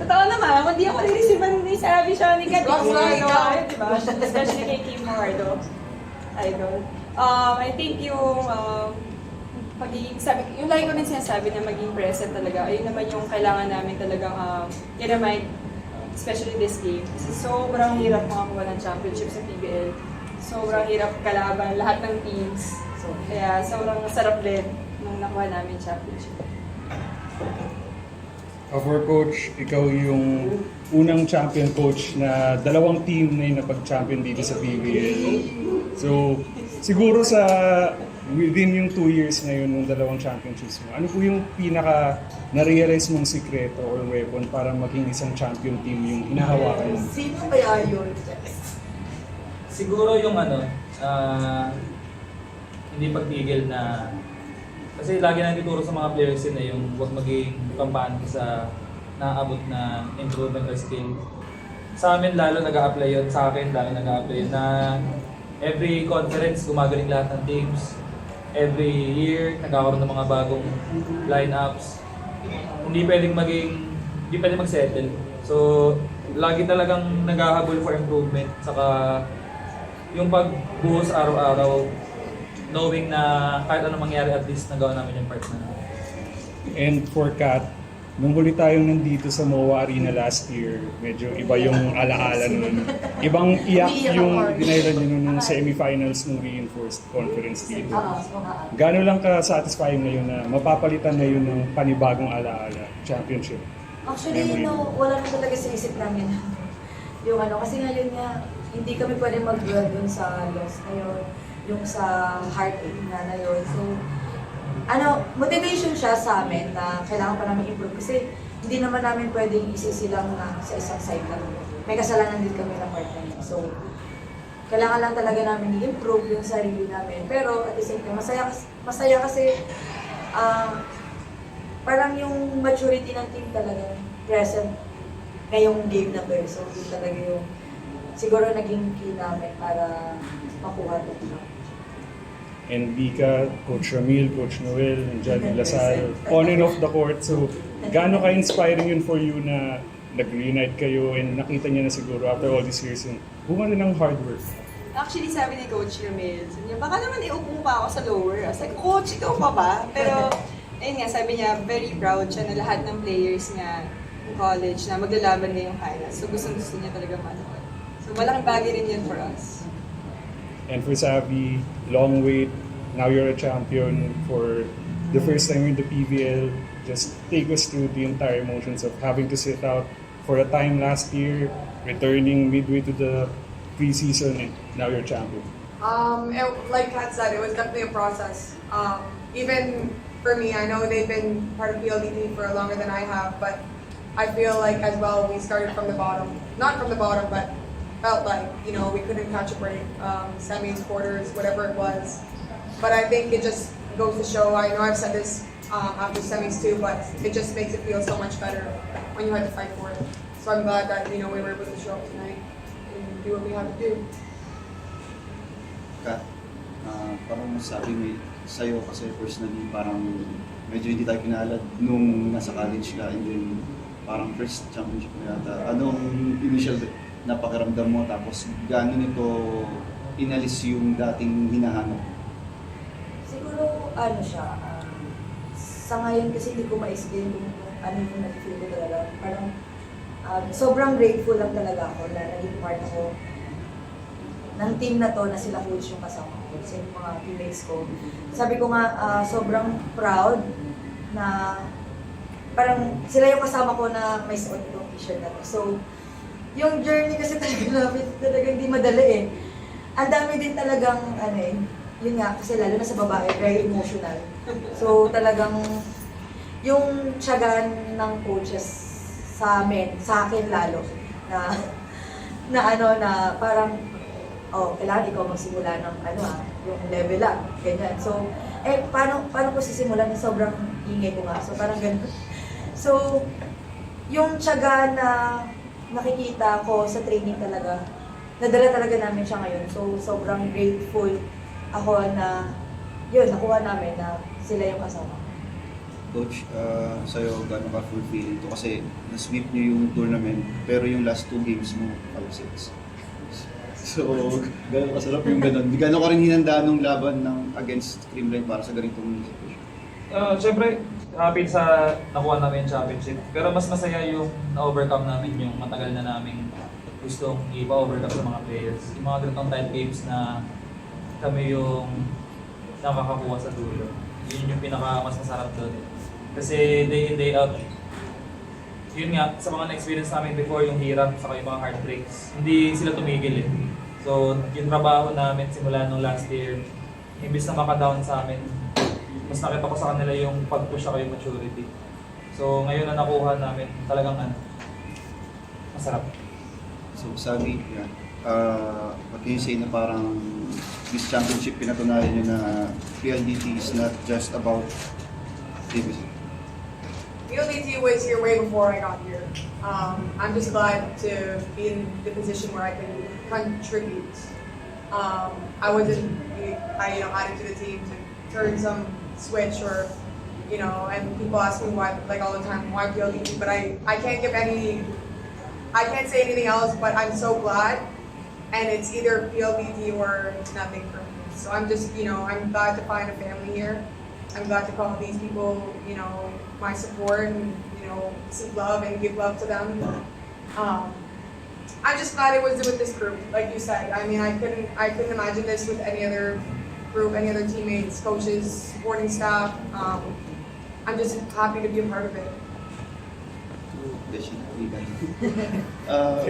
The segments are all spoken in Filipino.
Totoo naman, kung di ako niresiban ni Sabi siya ni Kat, Ross, ikaw. diba? Especially kay Kim Mardo. Idol. I think yung pagiging, yung lagi ko din sinasabi na maging present talaga, ayun naman yung kailangan namin talagang i-remind, especially this game. Kasi sobrang hirap makakuha ng championship sa PBL. Sobrang hirap kalaban lahat ng teams. Kaya sobrang sarap din nung nakuha namin championship. For coach, ikaw yung unang champion coach na dalawang team na yung napag-champion dito sa PBL. So, siguro sa within yung 2 years na yun ng dalawang championships mo, ano po yung pinaka na-realize mong sikreto or weapon para maging isang champion team yung hinahawakan mo? Sino kaya yun? Siguro yung hindi pagtigil na, kasi lagi nang ituturo sa mga players yun yung huwag maging kampante sa naaabot na improvement or skill. Sa amin lalo nag-a-apply yun, sa akin lalo nag-a-apply yun na every conference gumagaling lahat ng teams. Every year nagkakaroon ng mga bagong lineups. Hindi pwedeng mag-settle. So, lagi talagang naghahabol for improvement. Saka yung pagbuhos araw-araw, knowing na kahit anong mangyari, at least nagawa namin yung part na. And for Kat, nung huli tayong nandito sa MOA Arena last year, medyo iba yung alaala nun. Ibang iyak yung dinailan nyo nung semifinals ng reinforced conference dito. Gano'n lang ka-satisfying ngayon na mapapalitan na yun ng panibagong alaala, championship? Actually, wala na talaga sa isip namin. Yung kasi ngayon nga, hindi kami pwede mag-dwell dun sa loss na yun, yung sa heartache na yun. So, motivation siya sa amin na kailangan pa namin improve kasi hindi naman namin pwedeng isisilang na sa isang side lang. May kasalanan din kami na part na yun. So, kailangan lang talaga namin i-improve yung sarili namin. Pero at the same time, masaya kasi parang yung maturity ng team talaga present ngayong game na to. So, yun talaga yung siguro naging key namin para makuha ito. And Vika, Coach Ramil, Coach Noel, and John Lasal, on and off the court. So, gaano ka-inspiring yun for you na nag-reunite kayo and nakita niya na siguro after all these years yung bunga na ng hard work? Actually, sabi ni Coach Ramil, sabi niya, baka naman iupo pa ako sa lower. I was like, Coach, ikaw pa ba? Pero, ayun nga, sabi niya, very proud siya na lahat ng players niya ng college na maglalaban ngayong highlights. So, gustong-gusto niya talaga manood. So, malaking bagay rin yun for us. And for Savi, long wait. Now you're a champion for the first time in the PBL. Just take us through the entire emotions of having to sit out for a time last year, returning midway to the preseason, and now you're champion. Like Kat said, it was definitely a process. Even for me, I know they've been part of PLDT for longer than I have, but I feel like as well we started from the bottom. Not from the bottom, but felt like, we couldn't catch a break, semis, quarters, whatever it was. But I think it just goes to show, I know I've said this after semis too, but it just makes it feel so much better when you had to fight for it. So I'm glad that, we were able to show up tonight and do what we had to do. Kat, parang masabi may sa'yo kasi personally parang medyo hindi tayo kinalad nung nasa college ka and then parang first championship na yata. Anong initial na pakiramdam mo tapos gaano nito inalis yung dating hinahanap? Siguro, siya, sa ngayon kasi hindi ko ma-explain kung ano yung nag-feel ko talaga. Parang, sobrang grateful lang talaga ako na naging part ako ng team na to na sila coach yung kasama ko, sa mga teammates ko. Sabi ko nga, sobrang proud na parang sila yung kasama ko na may suot itong t-shirt na to. So, yung journey kasi talaga hindi madali eh. Ang dami din talagang, yun nga, kasi lalo na sa babae, very emotional. So talagang, yung tiyagaan ng coaches sa amin, sa akin lalo, na parang, kailangan ikaw magsimula ng yung level up, ganyan. So, paano ko sisimulan na sobrang ingay ko nga. So parang ganun. So, yung tiyaga na nakikita ko sa training talaga, nadala talaga namin siya ngayon. So, sobrang grateful ako na, nakuha namin na sila yung kasama. Coach, sa'yo, gano'n ka fulfilling to? Kasi na-sweep niyo yung tournament, pero yung last 2 games mo, 5-6. So, gano'n kasarap yung gano'n. Gano'n ka rin hinanda nung laban ng against Creamline para sa ganitong situation? Siyempre, happy sa nakuha namin yung championship. Pero mas masaya yung na-overcome namin yung matagal na namin gustong ipa-overcome sa mga players. Yung mga ganitong tight games na kami yung nakakakuha sa dulo. Yun yung pinaka mas masarap doon. Kasi day in, day out, yun nga, sa mga na-experience namin before, yung hirap, saka yung mga heartbreaks, hindi sila tumigil eh. So, yung trabaho namin simula nung last year, imbis na maka-down sa amin, mas nakita ko sa kanila yung pag-push saka yung maturity. So, ngayon na nakuha namin, talagang masarap. So, sabi, yeah. What can you say na parang this championship pinatunayan nyo na PLDT is not just about division? PLDT was here way before I got here. I'm just glad to be in the position where I can contribute. I wasn't, added to the team to turn some switch or, and people ask me why, like all the time, why PLDT, but I can't say anything else, but I'm so glad, and it's either PLDT or nothing for me. So I'm just, I'm glad to find a family here. I'm glad to call these people, my support and, seek love and give love to them. I'm just glad it was with this group, like you said. I mean, I couldn't imagine this with any other group, any other teammates, coaches, supporting staff. I'm just happy to be a part of it.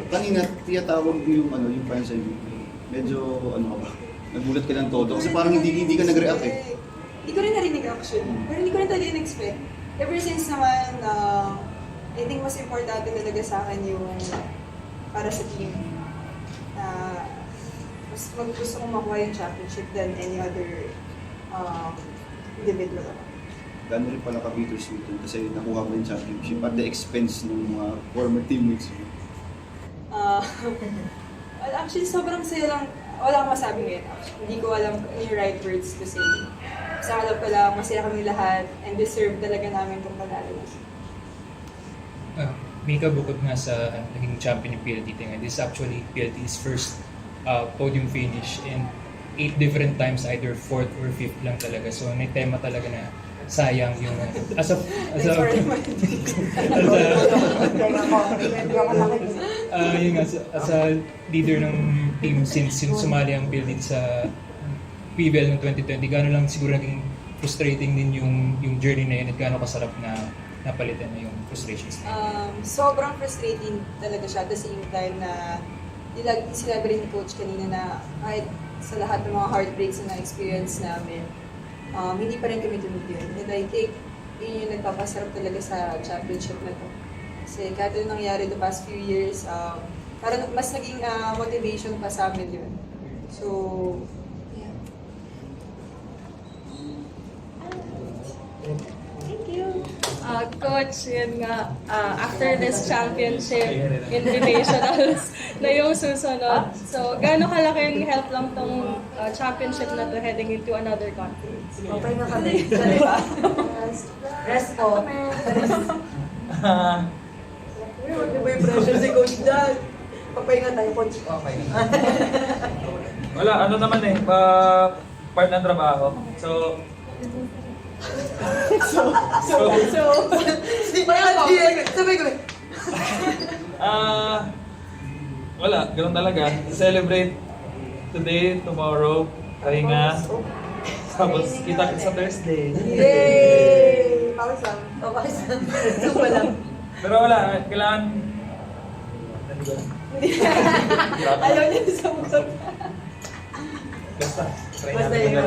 Kanina, tiyatawag yung fans sa medyo, ka ba? Nagulat ka lang todo. Kasi parang hindi ka nag-react eh. Hindi ko rin narinig actually. Pero hindi ko rin talaga in-expect. Ever since naman, I think mas importante talaga sa akin yung para sa team. Mas gusto kong makuha yung championship than any other individual. Gano'n rin pala ka-bittersweet yun kasi nakuha mo yung championship at the expense ng mga former teammates mo. Well, actually, sobrang saya lang. Wala akong masabi ngayon. Actually. Hindi ko alam yung right words to say. Sa alam ko lang, masaya kami lahat and deserve talaga namin itong panalo. Mika, bukod nga sa naging champion yung PLDT nga, this is actually PLDT's first podium finish and 8 different times, either 4th or 5th lang talaga. So, may tema talaga na sayang yung as a leader ng team since sumali ang PLDT sa PBL noong 2020, gano'n lang siguro naging frustrating din yung journey na yun at gano'n kasarap na napalitan na yung frustrations na yun. Sobrang frustrating talaga siya at the same time na sinabi rin ni Coach kanina na kahit sa lahat ng mga heartbreaks na na-experience namin, hindi pa rin kami tumigil. And I think yun yung nagpapasarap talaga sa championship na to. Kasi kahit ano nangyari the past few years, parang mas naging motivation pa sa amin yun. So, yeah. Thank you. Coach, yun nga, after this championship, invitationals na yung susunod. So, gaano kalaki yung help lang tong championship na to heading into another conference? Okay na kami. Diba? Rest po. Hindi ba yung pressure si Coach Dan? Papahinga tayo, Coach. Okay. Wala, naman part ng trabaho. So, Sabay ko. wala, ganun talaga. Celebrate today, tomorrow, pahinga. Tapos kita sa Thursday. Yay! Pawis lang. Pawis lang. Supa lang. Pero wala, kailangan... Ayaw niya sa musok. Basta, try Basta natin. yun.